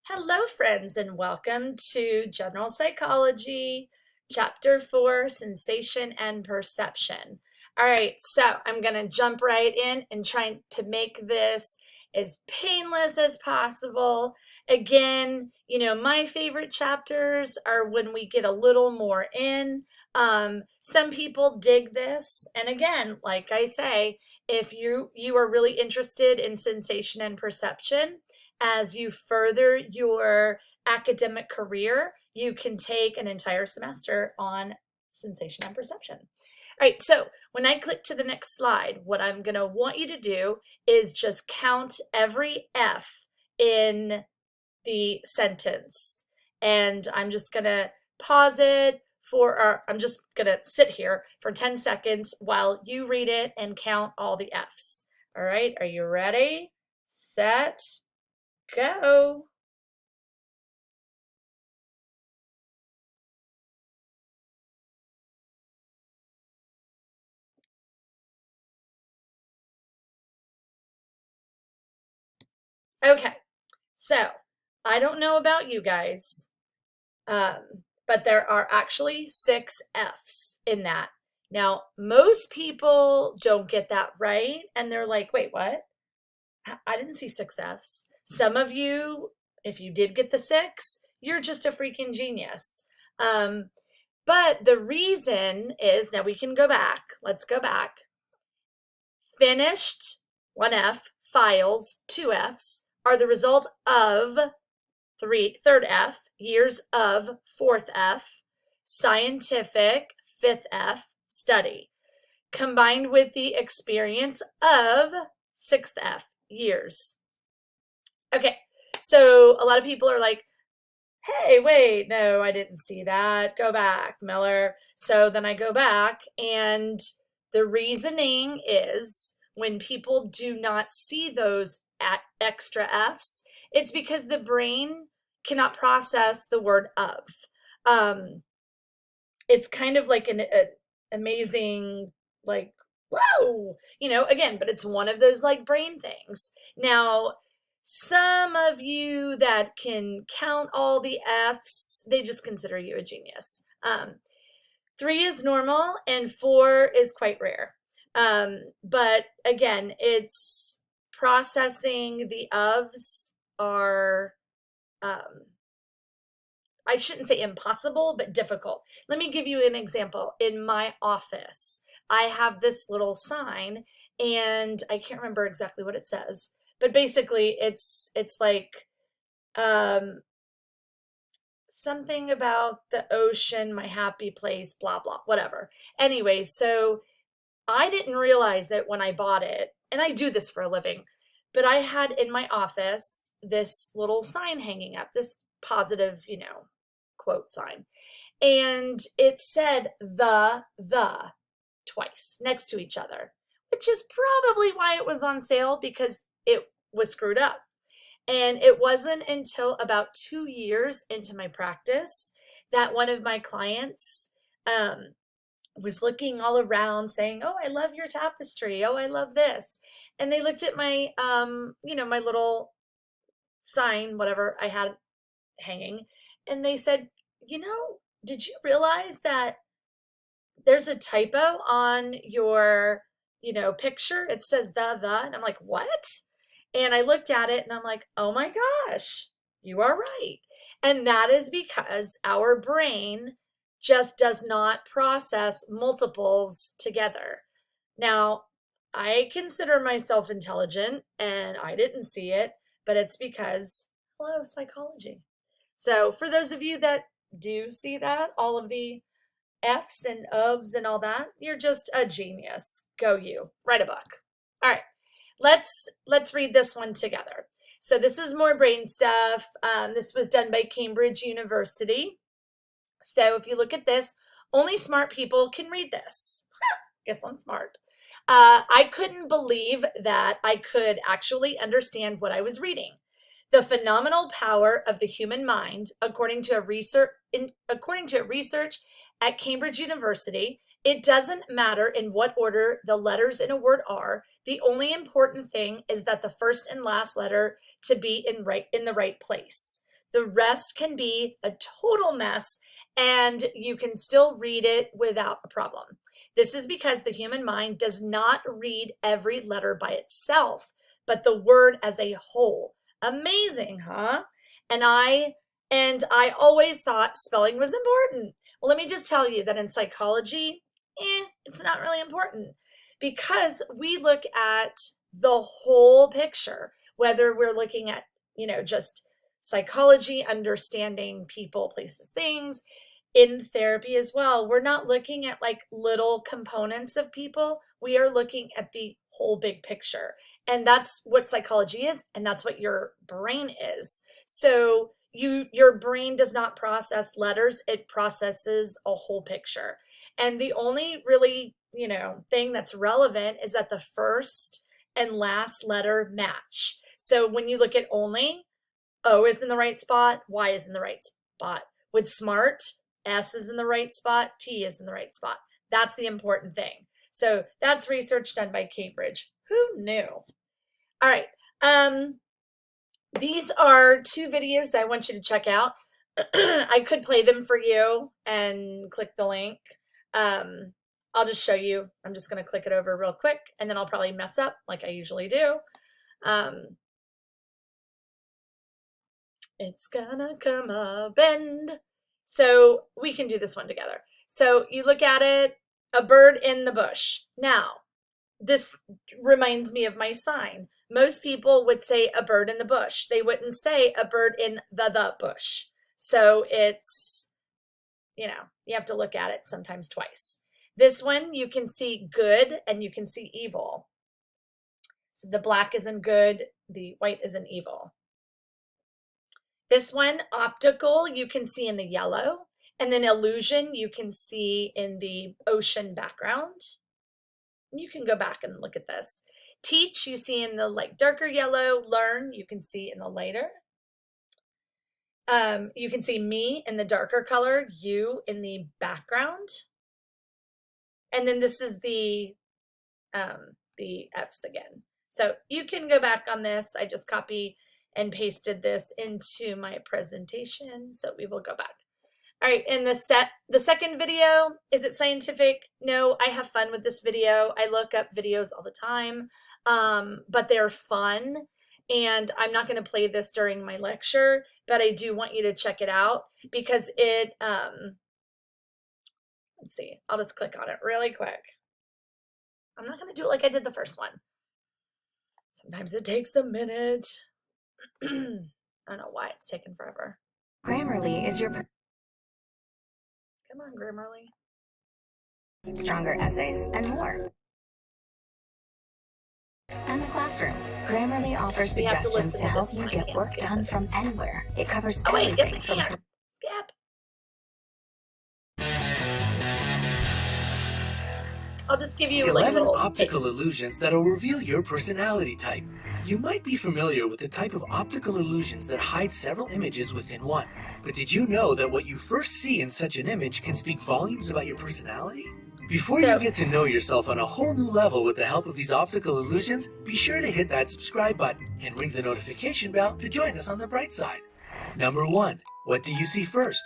Hello, friends, and welcome to General Psychology, Chapter 4, Sensation and Perception. All right, so I'm going to jump right in and try to make this as painless as possible. Again, my favorite chapters are when we get a little more in. Some people dig this, and again, like I say, if you are really interested in sensation and perception, as you further your academic career, you can take an entire semester on sensation and perception. All right, so when I click to the next slide, what I'm going to want you to do is just count every F in the sentence. And I'm just going to pause it I'm just going to sit here for 10 seconds while you read it and count all the F's. All right, are you ready? Set, go. Okay, so I don't know about you guys, but there are actually 6 F's in that. Now, most people don't get that right, and they're like, wait, what? I didn't see 6 F's. Some of you, if you did get the 6, you're just a freaking genius. But the reason is, now we can go back. Let's go back. Finished, 1 F, files, 2 F's, are the result of third F, years of, fourth F, scientific, fifth F, study, combined with the experience of, sixth F, years. Okay, so a lot of people are like, hey, wait, no, I didn't see that. Go back, Miller. So then I go back, and the reasoning is when people do not see those extra F's, it's because the brain cannot process the word of. It's kind of like an amazing, like, whoa, again, but it's one of those like brain things. Now, some of you that can count all the F's, they just consider you a genius. 3 is normal and 4 is quite rare. But again, it's processing the ofs are, I shouldn't say impossible, but difficult. Let me give you an example. In my office, I have this little sign, and I can't remember exactly what it says, but basically it's like something about the ocean, my happy place, blah, blah, whatever. Anyway, so I didn't realize it when I bought it, and I do this for a living, but I had in my office this little sign hanging up, this positive, quote sign. And it said the twice next to each other, which is probably why it was on sale, because it was screwed up. And it wasn't until about 2 years into my practice that one of my clients was looking all around saying, oh, I love your tapestry. Oh, I love this. And they looked at my, my little sign, whatever I had hanging, and they said, did you realize that there's a typo on your, picture? It says the, and I'm like, what? And I looked at it and I'm like, oh my gosh, you are right. And that is because our brain just does not process multiples together. Now, I consider myself intelligent and I didn't see it, but it's because, hello, psychology. So for those of you that do see that, all of the F's and ofs and all that, you're just a genius. Go you. Write a book. All right, let's read this one together. So this is more brain stuff. This was done by Cambridge University. So if you look at this, only smart people can read this. Guess I'm smart. I couldn't believe that I could actually understand what I was reading. The phenomenal power of the human mind, according to a research at Cambridge University, it doesn't matter in what order the letters in a word are. The only important thing is that the first and last letter to be in the right place. The rest can be a total mess, and you can still read it without a problem. This is because the human mind does not read every letter by itself, but the word as a whole. Amazing, huh? And I always thought spelling was important. Well, let me just tell you that in psychology, it's not really important, because we look at the whole picture, whether we're looking at, just psychology, understanding people, places, things. In therapy as well, we're not looking at like little components of people. We are looking at the whole big picture. And that's what psychology is, and that's what your brain is. So your brain does not process letters, it processes a whole picture. And the only really, thing that's relevant is that the first and last letter match. So when you look at only, O is in the right spot, Y is in the right spot. With smart, S is in the right spot, T is in the right spot. That's the important thing. So that's research done by Cambridge. Who knew? All right. These are 2 videos that I want you to check out. I could play them for you and click the link. I'll just show you. I'm just going to click it over real quick, and then I'll probably mess up like I usually do. It's gonna come a bend. So we can do this one together. So you look at it, a bird in the bush. Now, this reminds me of my sign. Most people would say a bird in the bush. They wouldn't say a bird in the bush. So it's, you have to look at it sometimes twice. This one, you can see good and you can see evil. So the black is in good, the white is in evil. This one, optical, you can see in the yellow, and then illusion, you can see in the ocean background. You can go back and look at this. Teach, you see in the darker yellow. Learn, you can see in the lighter. You can see me in the darker color, you in the background. And then this is the F's again. So you can go back on this. I just copy and pasted this into my presentation, so we will go back. All right, in the second video, is it scientific? No, I have fun with this video. I look up videos all the time, but they're fun, and I'm not going to play this during my lecture, but I do want you to check it out because it, let's see, I'll just click on it really quick. I'm not going to do it like I did the first one. Sometimes it takes a minute. I don't know why it's taken forever. Grammarly is your... Come on, Grammarly. Stronger essays and more. And the classroom. Grammarly offers suggestions to help you get work done from anywhere. It covers everything from... Skip. I'll just give you 11 optical illusions that'll reveal your personality type. You might be familiar with the type of optical illusions that hide several images within one. But did you know that what you first see in such an image can speak volumes about your personality? Before you get to know yourself on a whole new level with the help of these optical illusions, be sure to hit that subscribe button and ring the notification bell to join us on the bright side. Number 1. What do you see first?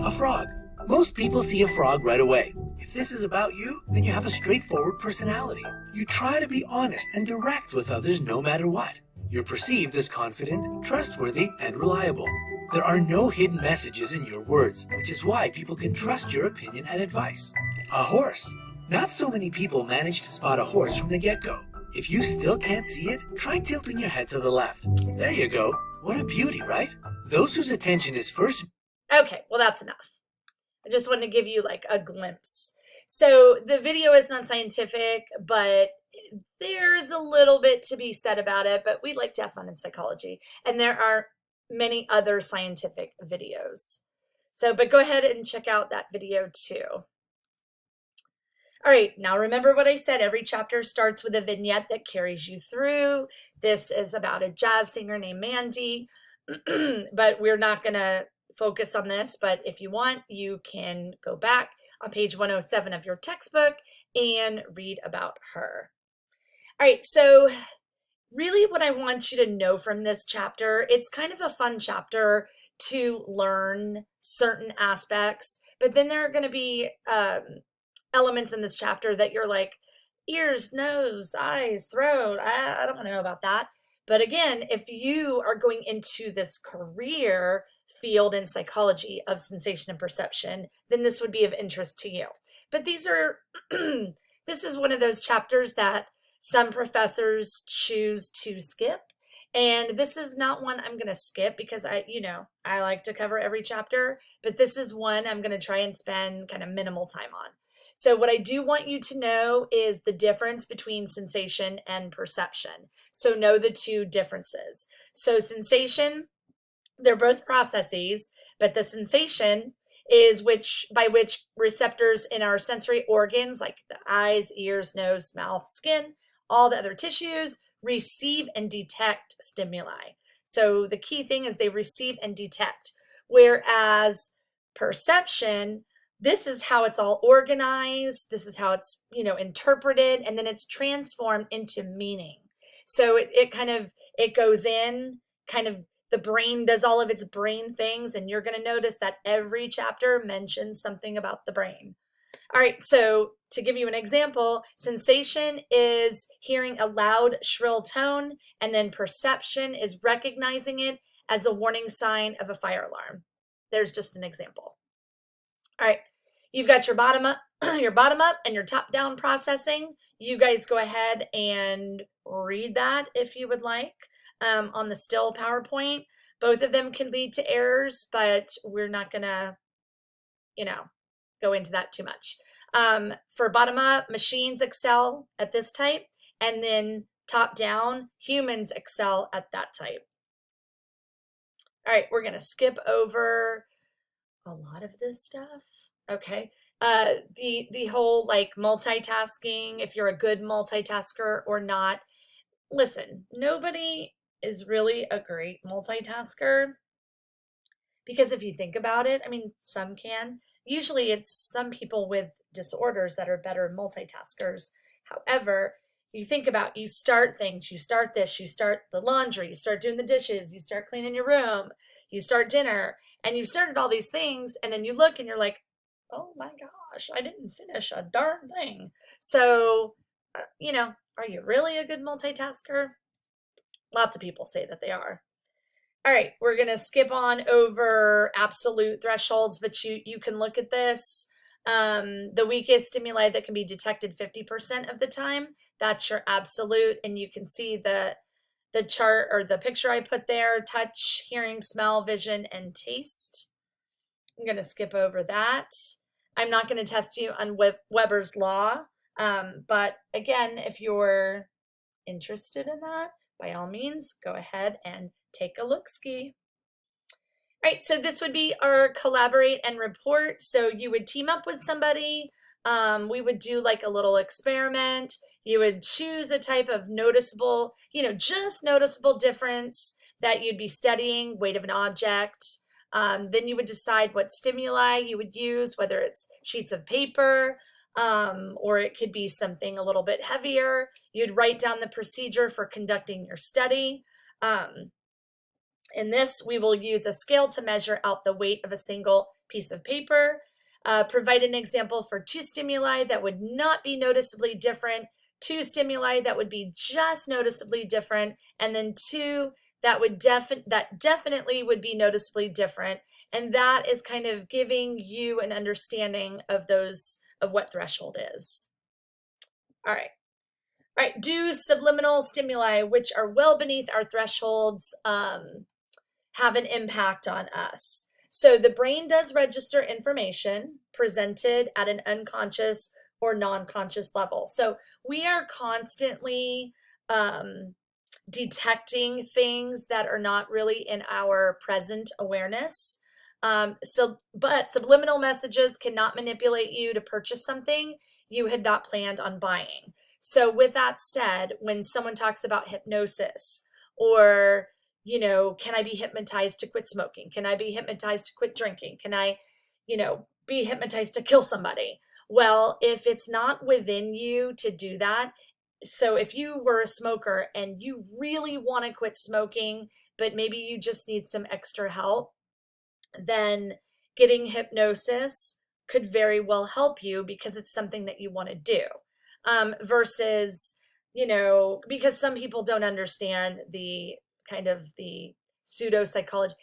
A frog. Most people see a frog right away. If this is about you, then you have a straightforward personality. You try to be honest and direct with others no matter what. You're perceived as confident, trustworthy, and reliable. There are no hidden messages in your words, which is why people can trust your opinion and advice. A horse. Not so many people manage to spot a horse from the get-go. If you still can't see it, try tilting your head to the left. There you go. What a beauty, right? Those whose attention is first... Okay, well, that's enough. I just wanted to give you a glimpse. So the video is non-scientific, but there's a little bit to be said about it, but we like to have fun in psychology. And there are many other scientific videos. But go ahead and check out that video too. All right, now remember what I said. Every chapter starts with a vignette that carries you through. This is about a jazz singer named Mandy, but we're not going to focus on this, but if you want, you can go back on page 107 of your textbook and read about her. All right, so really what I want you to know from this chapter, it's kind of a fun chapter to learn certain aspects, but then there are going to be elements in this chapter that you're like, ears, nose, eyes, throat, I don't want to know about that. But again, if you are going into this career field in psychology of sensation and perception, then this would be of interest to you. But these are, this is one of those chapters that some professors choose to skip. And this is not one I'm going to skip because I like to cover every chapter, but this is one I'm going to try and spend kind of minimal time on. So what I do want you to know is the difference between sensation and perception. So know the two differences. So sensation, they're both processes, but the sensation is by which receptors in our sensory organs, like the eyes, ears, nose, mouth, skin, all the other tissues, receive and detect stimuli. So the key thing is they receive and detect. Whereas perception, this is how it's all organized. This is how it's, interpreted, and then it's transformed into meaning. So it goes in, kind of the brain does all of its brain things, and you're going to notice that every chapter mentions something about the brain. All right, so to give you an example, sensation is hearing a loud, shrill tone, and then perception is recognizing it as a warning sign of a fire alarm. There's just an example. All right, you've got your bottom up, and your top down processing. You guys go ahead and read that if you would like on the still PowerPoint. Both of them can lead to errors, but we're not gonna, go into that too much. For bottom up, machines excel at this type, and then top down, humans excel at that type. All right, we're gonna skip over a lot of this stuff. Okay, the whole like multitasking, if you're a good multitasker or not. Listen, nobody is really a great multitasker, because if you think about it, I mean, some can. Usually it's some people with disorders that are better multitaskers. However, you think about, you start things, you start this, you start the laundry, you start doing the dishes, you start cleaning your room, you start dinner, and you've started all these things, and then you look and you're like, oh my gosh, I didn't finish a darn thing. So, are you really a good multitasker? Lots of people say that they are. All right, we're going to skip on over absolute thresholds, but you can look at this. The weakest stimuli that can be detected 50% of the time, that's your absolute, and you can see the chart or the picture I put there: touch, hearing, smell, vision, and taste. I'm going to skip over that. I'm not going to test you on Weber's law, but again, if you're interested in that, by all means, go ahead and take a look-ski. All right, so this would be our collaborate and report. So you would team up with somebody. We would do like a little experiment. You would choose a type of noticeable, just noticeable difference that you'd be studying, weight of an object. Then you would decide what stimuli you would use, whether it's sheets of paper, or it could be something a little bit heavier. You'd write down the procedure for conducting your study. In this, we will use a scale to measure out the weight of a single piece of paper. Provide an example for two stimuli that would not be noticeably different, two stimuli that would be just noticeably different, and then two that would definitely would be noticeably different. And that is kind of giving you an understanding of what threshold is. All right, do subliminal stimuli, which are well beneath our thresholds, have an impact on us? So the brain does register information presented at an unconscious or non-conscious level. So we are constantly detecting things that are not really in our present awareness. But subliminal messages cannot manipulate you to purchase something you had not planned on buying. So with that said, when someone talks about hypnosis, or, can I be hypnotized to quit smoking? Can I be hypnotized to quit drinking? Can I, be hypnotized to kill somebody? Well, if it's not within you to do that, So if you were a smoker and you really want to quit smoking, but maybe you just need some extra help, then getting hypnosis could very well help you because it's something that you want to do. Versus, because some people don't understand the kind of the pseudo psychology,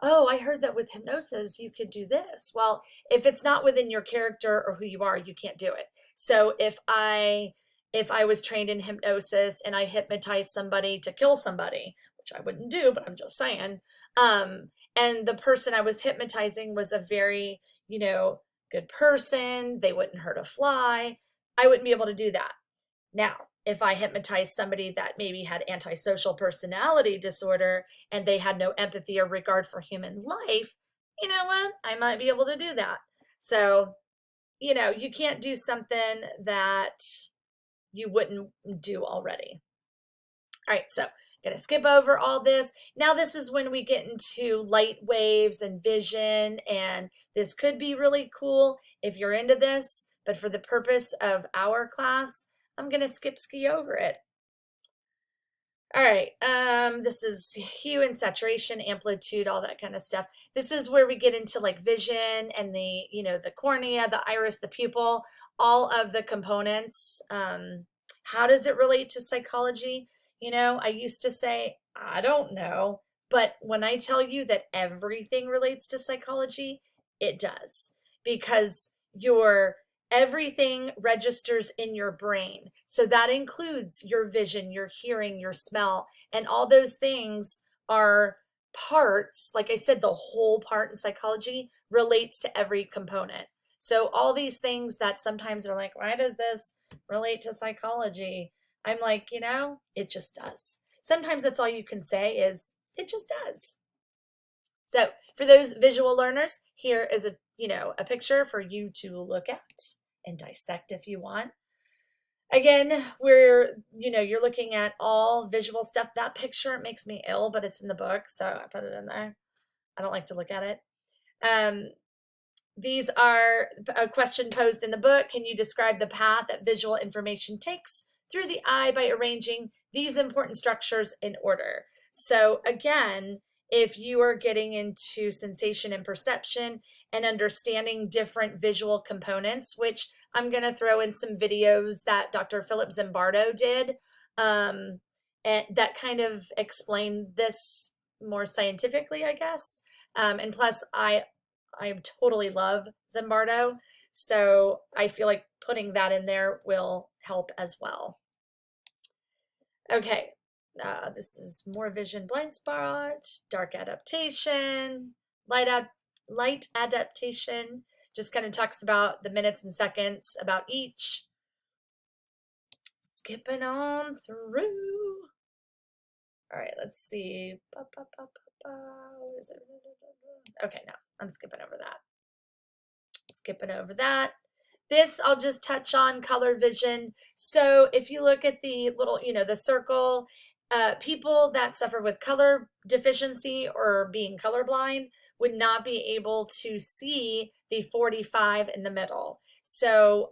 oh, I heard that with hypnosis you could do this. Well, if it's not within your character or who you are, you can't do it. So if I was trained in hypnosis and I hypnotized somebody to kill somebody, which I wouldn't do, but I'm just saying, and the person I was hypnotizing was a very, good person, they wouldn't hurt a fly, I wouldn't be able to do that. Now, if I hypnotized somebody that maybe had antisocial personality disorder and they had no empathy or regard for human life, you know what? I might be able to do that. So, you can't do something that you wouldn't do already. All right, so gonna skip over all this. Now this is when we get into light waves and vision, and this could be really cool if you're into this, but for the purpose of our class, I'm gonna ski over it. All right, this is hue and saturation, amplitude, all that kind of stuff. This is where we get into like vision and the, the cornea, the iris, the pupil, all of the components. How does it relate to psychology? I used to say, I don't know, but when I tell you that everything relates to psychology, it does, because everything registers in your brain. So that includes your vision, your hearing, your smell, and all those things are parts. Like I said, the whole part in psychology relates to every component. So all these things that sometimes are like, why does this relate to psychology? I'm like, it just does. Sometimes that's all you can say is, it just does. So for those visual learners, here is a picture for you to look at and dissect if you want. Again, you're looking at all visual stuff. That picture makes me ill, but it's in the book, so I put it in there. I don't like to look at it. These are a question posed in the book. Can you describe the path that visual information takes through the eye by arranging these important structures in order? So again, if you are getting into sensation and perception and understanding different visual components, which I'm going to throw in some videos that Dr. Philip Zimbardo did, and that kind of explain this more scientifically, I guess. And plus, I totally love Zimbardo, so I feel like putting that in there will help as well. Okay, this is more vision blind spot, dark adaptation, light adaptation, just kind of talks about the minutes and seconds about each. Skipping on through. All right, let's see. What is it? Okay, no, I'm skipping over that. This, I'll just touch on color vision. So if you look at the little, the circle, people that suffer with color deficiency or being colorblind would not be able to see the 45 in the middle. So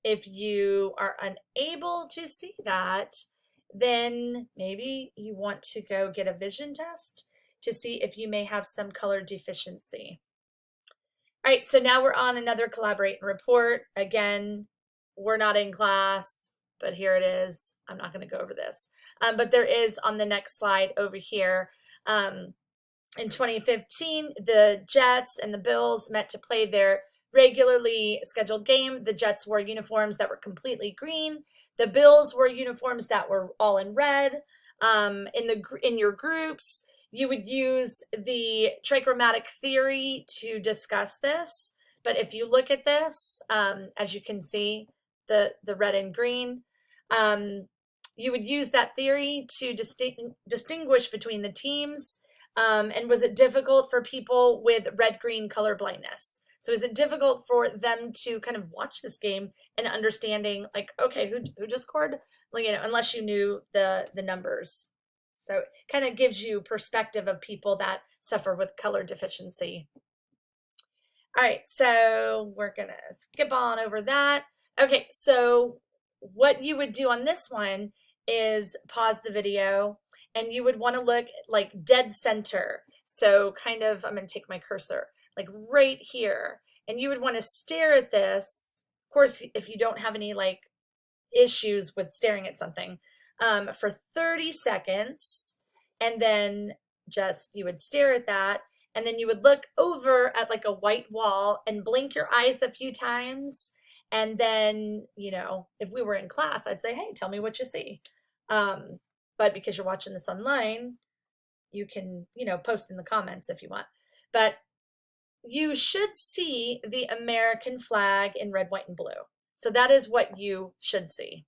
if you are unable to see that, then maybe you want to go get a vision test to see if you may have some color deficiency. All right, so now we're on another collaborate and report. Again, we're not in class, but here it is. I'm not going to go over this, but there is on the next slide over here. In 2015, the Jets and the Bills met to play their regularly scheduled game. The Jets wore uniforms that were completely green. The Bills wore uniforms that were all in red. In your groups, you would use the trichromatic theory to discuss this. But if you look at this, as you can see, the red and green, you would use that theory to distinguish between the teams. And was it difficult for people with red-green color blindness? So is it difficult for them to kind of watch this game and understanding, like, okay, who just scored? Well, unless you knew the numbers. So it kind of gives you perspective of people that suffer with color deficiency. All right, so we're going to skip on over that. Okay, so what you would do on this one is pause the video, and you would want to look like dead center. So kind of, I'm going to take my cursor, like right here. And you would want to stare at this. Of course, if you don't have any like issues with staring at something, for 30 seconds. And then just, you would stare at that. And then you would look over at like a white wall and blink your eyes a few times. And then, you know, if we were in class, I'd say, hey, tell me what you see. But because you're watching this online, you can, you know, post in the comments if you want. But you should see the American flag in red, white, and blue. So that is what you should see.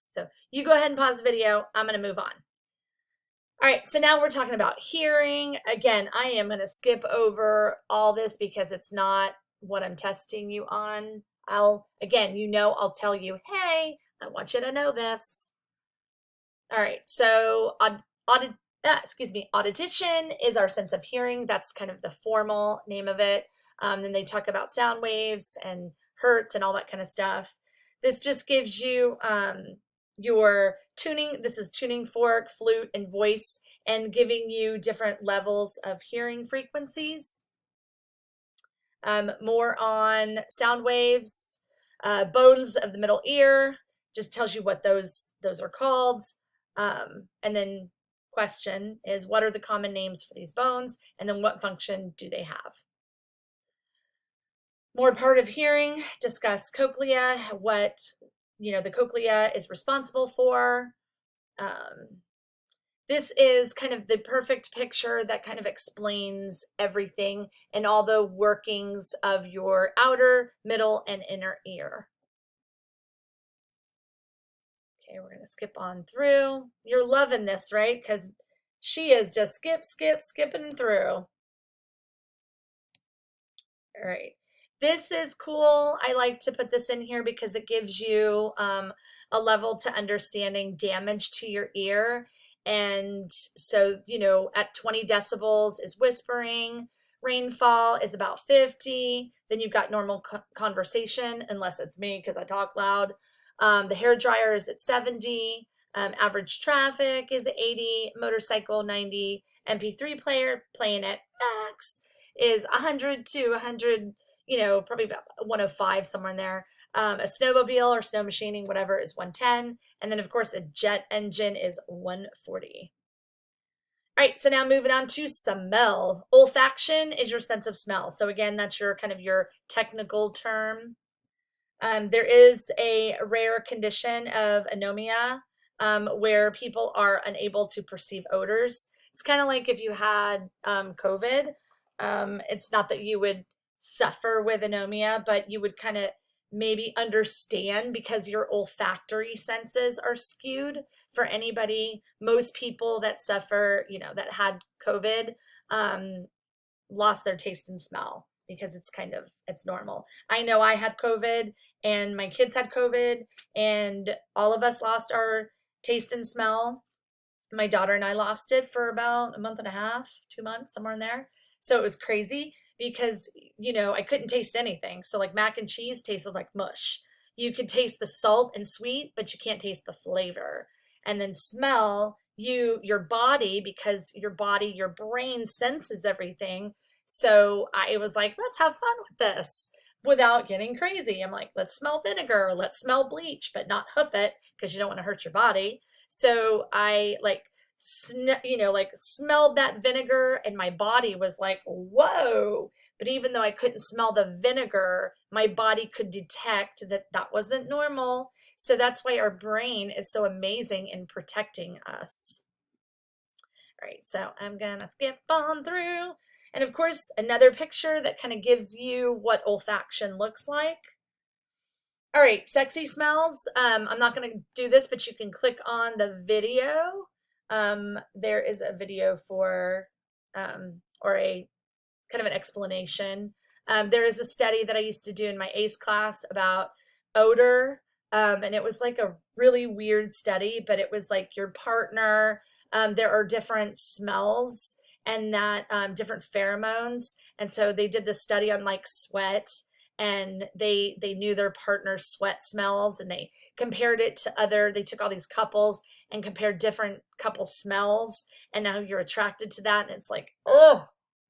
So you go ahead and pause the video. I'm going to move on. All right, so now we're talking about hearing. Again, I am going to skip over all this because it's not what I'm testing you on. Again, you know, I'll tell you, hey, I want you to know this. All right, so audition is our sense of hearing. That's kind of the formal name of it. Then they talk about sound waves and hertz and all that kind of stuff. This just gives you your tuning. This is tuning fork, flute, and voice, and giving you different levels of hearing frequencies. More on sound waves. Bones of the middle ear just tells you what those are called. And then question is, what are the common names for these bones? And then what function do they have? More part of hearing, discuss cochlea, what, you know, the cochlea is responsible for. This is kind of the perfect picture that kind of explains everything and all the workings of your outer, middle, and inner ear. Okay, we're going to skip on through. You're loving this, right? Because she is just skipping through. All right. This is cool. I like to put this in here because it gives you a level to understanding damage to your ear. And so, you know, at 20 decibels is whispering. Rainfall is about 50. Then you've got normal conversation, unless it's me because I talk loud. The hair dryer is at 70. Average traffic is at 80. Motorcycle 90. MP3 player playing at max is 100 to 100. You know, probably about 105, somewhere in there. A snowmobile or snow machining, whatever, is 110. And then, of course, a jet engine is 140. All right, so now moving on to smell. Olfaction is your sense of smell. So again, that's your kind of your technical term. There is a rare condition of anomia where people are unable to perceive odors. It's kind of like if you had COVID. It's not that you would suffer with anomia, but you would kind of maybe understand because your olfactory senses are skewed. For anybody, most people that suffer, you know, that had COVID lost their taste and smell because it's normal. I know I had COVID and my kids had COVID and all of us lost our taste and smell. My daughter and I lost it for about a month and a half, 2 months, somewhere in there. So it was crazy because, you know, I couldn't taste anything. So like mac and cheese tasted like mush. You could taste the salt and sweet, but you can't taste the flavor. And then smell, your body, because your brain senses everything. So I was like, let's have fun with this without getting crazy. I'm like, let's smell vinegar, let's smell bleach, but not hoof it because you don't want to hurt your body. So I smelled that vinegar and my body was like, whoa. But even though I couldn't smell the vinegar, my body could detect that that wasn't normal. So that's why our brain is so amazing in protecting us. All right, so I'm gonna skip on through. And of course, another picture that kind of gives you what olfaction looks like. All right, sexy smells. I'm not gonna do this, but you can click on the video. There is a video for, or a kind of an explanation. There is a study that I used to do in my ACE class about odor. And it was like a really weird study, but it was like your partner, there are different smells and that different pheromones. And so they did this study on like sweat and they knew their partner's sweat smells, and they compared it to they took all these couples and compared different couple smells, and now you're attracted to that, and it's like, oh,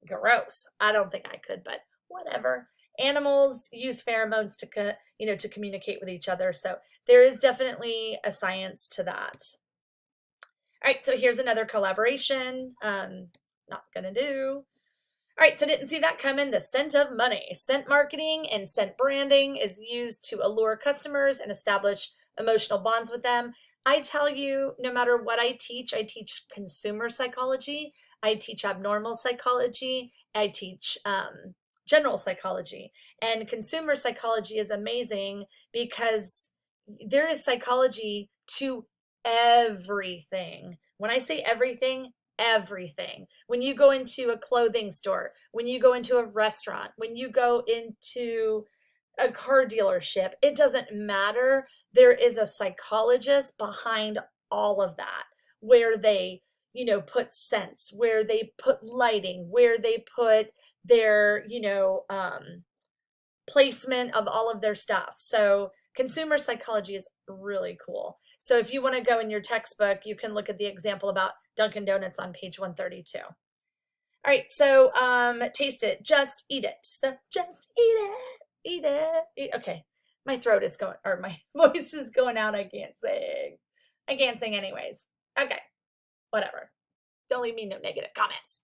gross. I don't think I could, but whatever. Animals use pheromones to communicate with each other, so there is definitely a science to that. All right, so here's another collaboration. Not gonna do. All right, so didn't see that coming. The scent of money. Scent marketing and scent branding is used to allure customers and establish emotional bonds with them. I tell you, no matter what I teach consumer psychology, I teach abnormal psychology, I teach general psychology. And consumer psychology is amazing because there is psychology to everything. When I say everything, everything. When you go into a clothing store, when you go into a restaurant, when you go into a car dealership, it doesn't matter. There is a psychologist behind all of that, where they, put scents, where they put lighting, where they put their, placement of all of their stuff. So consumer psychology is really cool. So if you want to go in your textbook, you can look at the example about Dunkin' Donuts on page 132. All right, so taste it, just eat it. So just eat it. Okay, my throat is going, or my voice is going out. I can't sing anyways. Okay, whatever. Don't leave me no negative comments.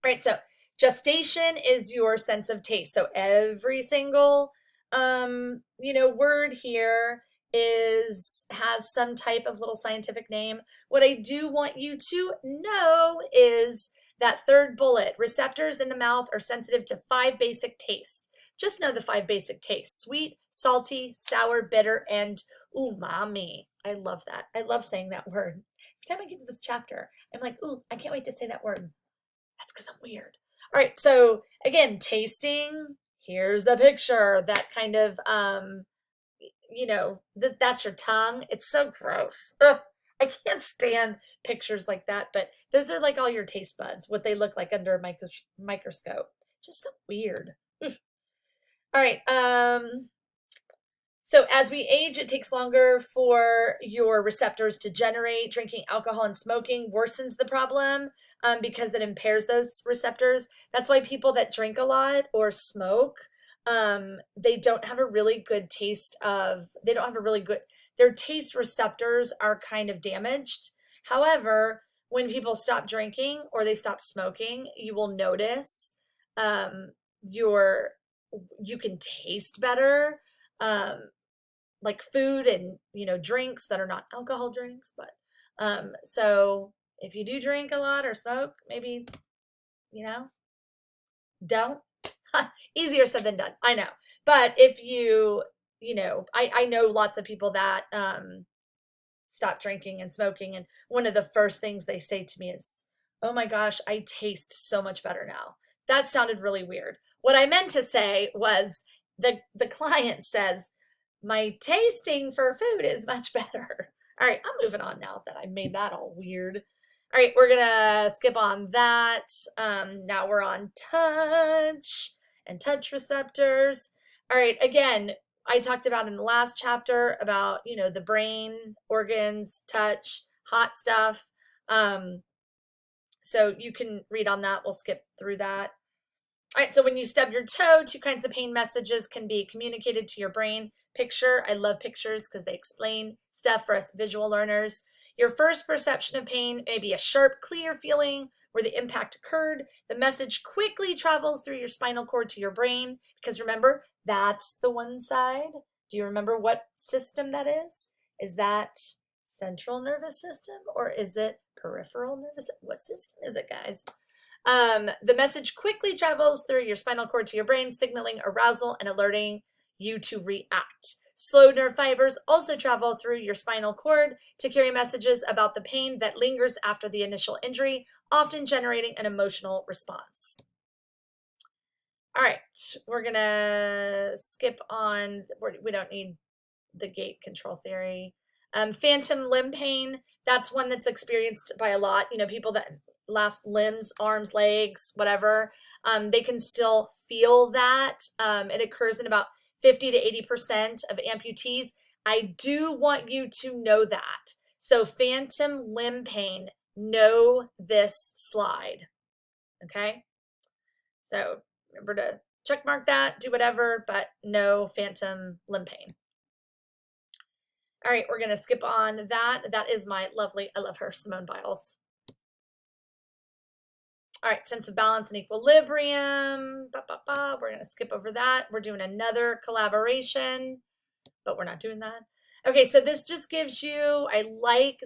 All right, so gestation is your sense of taste. So every single word here has some type of little scientific name. What I do want you to know is that third bullet, receptors in the mouth are sensitive to 5 basic tastes. Just know the 5 basic tastes: sweet, salty, sour, bitter, and umami. I love that. I love saying that word. Every time I get to this chapter, I'm like, ooh, I can't wait to say that word. That's because I'm weird. All right, so again, tasting, here's the picture, that kind of, that's your tongue. It's so gross. Ugh, I can't stand pictures like that, but those are like all your taste buds, what they look like under a microscope. Just so weird. All right, so as we age, it takes longer for your receptors to generate. Drinking alcohol and smoking worsens the problem because it impairs those receptors. That's why people that drink a lot or smoke, they don't have a really good their taste receptors are kind of damaged. However, when people stop drinking or they stop smoking, you will notice you can taste better. Like food and drinks that are not alcohol drinks, but so if you do drink a lot or smoke, maybe don't. Easier said than done, I know. But if I know lots of people that stop drinking and smoking, and one of the first things they say to me is, oh my gosh, I taste so much better now. That sounded really weird. What I meant to say was the client says, my tasting for food is much better. All right, I'm moving on now that I made that all weird. All right, we're gonna skip on that. Now we're on touch and touch receptors. All right, again, I talked about in the last chapter about, the brain, organs, touch, hot stuff. So you can read on that. We'll skip through that. All right, so when you stub your toe, 2 kinds of pain messages can be communicated to your brain. Picture, I love pictures because they explain stuff for us visual learners. Your first perception of pain may be a sharp, clear feeling where the impact occurred. The message quickly travels through your spinal cord to your brain, because remember, that's the one side. Do you remember what system that is? Is that central nervous system or is it peripheral nervous? What system is it, guys? The message quickly travels through your spinal cord to your brain, signaling arousal and alerting you to react. Slow nerve fibers also travel through your spinal cord to carry messages about the pain that lingers after the initial injury, often generating an emotional response. All right, we're gonna skip on, we don't need the gate control theory. Phantom limb pain, that's one that's experienced by a lot, people that last limbs, arms, legs, whatever, they can still feel that. It occurs in about 50 to 80% of amputees. I do want you to know that. So phantom limb pain, know this slide, okay? So remember to check mark that, do whatever, but no phantom limb pain. All right, we're gonna skip on that. That is my lovely, I love her, Simone Biles. All right, sense of balance and equilibrium. We're going to skip over that. We're doing another collaboration, but we're not doing that. Okay, so this just gives you, I like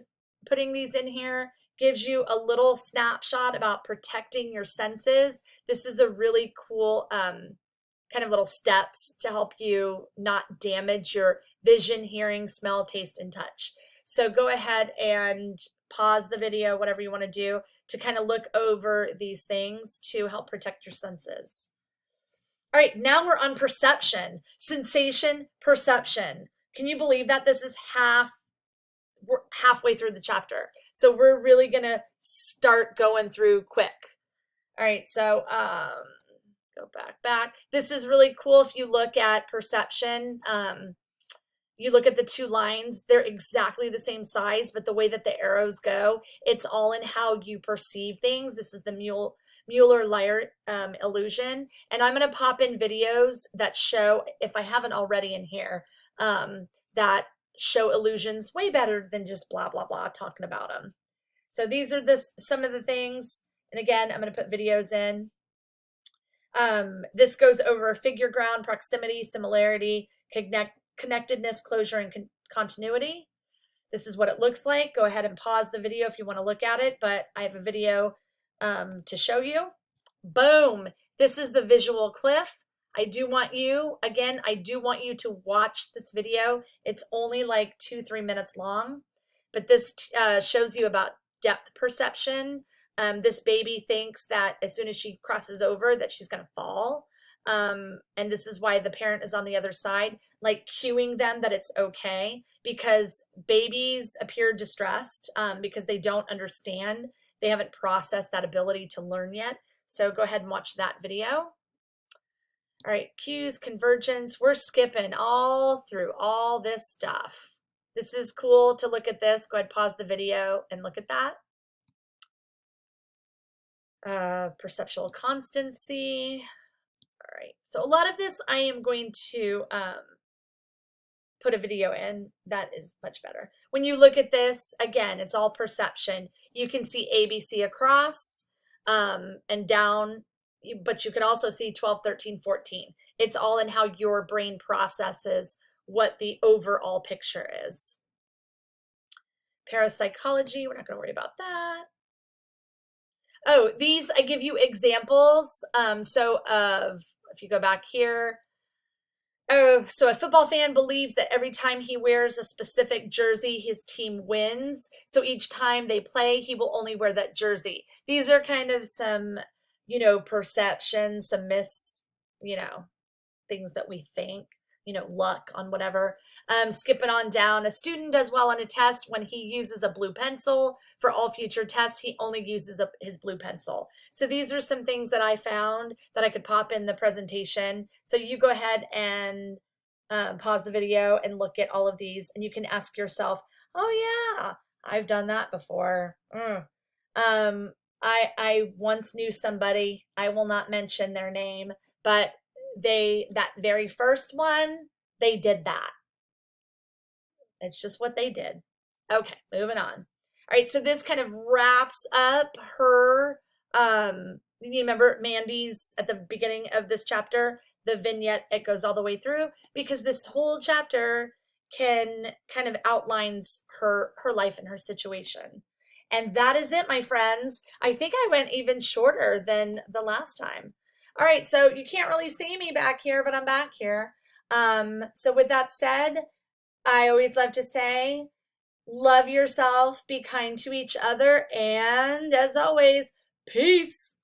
putting these in here, gives you a little snapshot about protecting your senses. This is a really cool kind of little steps to help you not damage your vision, hearing, smell, taste, and touch. So go ahead and pause the video, whatever you want to do, to kind of look over these things to help protect your senses. All right, now we're on perception, sensation, perception. Can you believe that this is we're halfway through the chapter? So we're really gonna start going through quick. All right, so go back. This is really cool if you look at perception. You look at the two lines, they're exactly the same size, but the way that the arrows go, it's all in how you perceive things. This is the Mueller-Lyer illusion. And I'm going to pop in videos that show, if I haven't already in here, that show illusions way better than just blah, blah, blah, talking about them. So these are some of the things. And again, I'm going to put videos in. This goes over figure ground, proximity, similarity, connectedness, closure, and continuity. This is what it looks like. Go ahead and pause the video if you want to look at it, but I have a video to show you. Boom. This is the visual cliff. I do want you to watch this video. It's only like 2-3 minutes long, but this shows you about depth perception. This baby thinks that as soon as she crosses over that she's going to fall. And this is why the parent is on the other side, like cueing them that it's okay, because babies appear distressed because they don't understand. They haven't processed that ability to learn yet. So go ahead and watch that video. All right, cues, convergence. We're skipping all through all this stuff. This is cool to look at this. Go ahead, pause the video and look at that. Perceptual constancy. All right, so a lot of this I am going to put a video in. That is much better. When you look at this, again, it's all perception. You can see ABC across and down, but you can also see 12, 13, 14. It's all in how your brain processes what the overall picture is. Parapsychology, we're not going to worry about that. Oh, these, I give you examples. If you go back here, so a football fan believes that every time he wears a specific jersey, his team wins. So each time they play, he will only wear that jersey. These are kind of some, perceptions, some things that we think, luck on whatever. Skipping on down, a student does well on a test when he uses a blue pencil. For all future tests, he only uses his blue pencil. So these are some things that I found that I could pop in the presentation. So you go ahead and pause the video and look at all of these, and you can ask yourself, oh yeah, I've done that before. I once knew somebody, I will not mention their name, but that very first one, they did that. It's just what they did. Okay, moving on. All right, so this kind of wraps up her, you remember Mandy's at the beginning of this chapter, the vignette, it goes all the way through, because this whole chapter kind of outlines her life and her situation. And that is it, my friends. I think I went even shorter than the last time. All right, so you can't really see me back here, but I'm back here. So with that said, I always love to say, love yourself, be kind to each other, and as always, peace.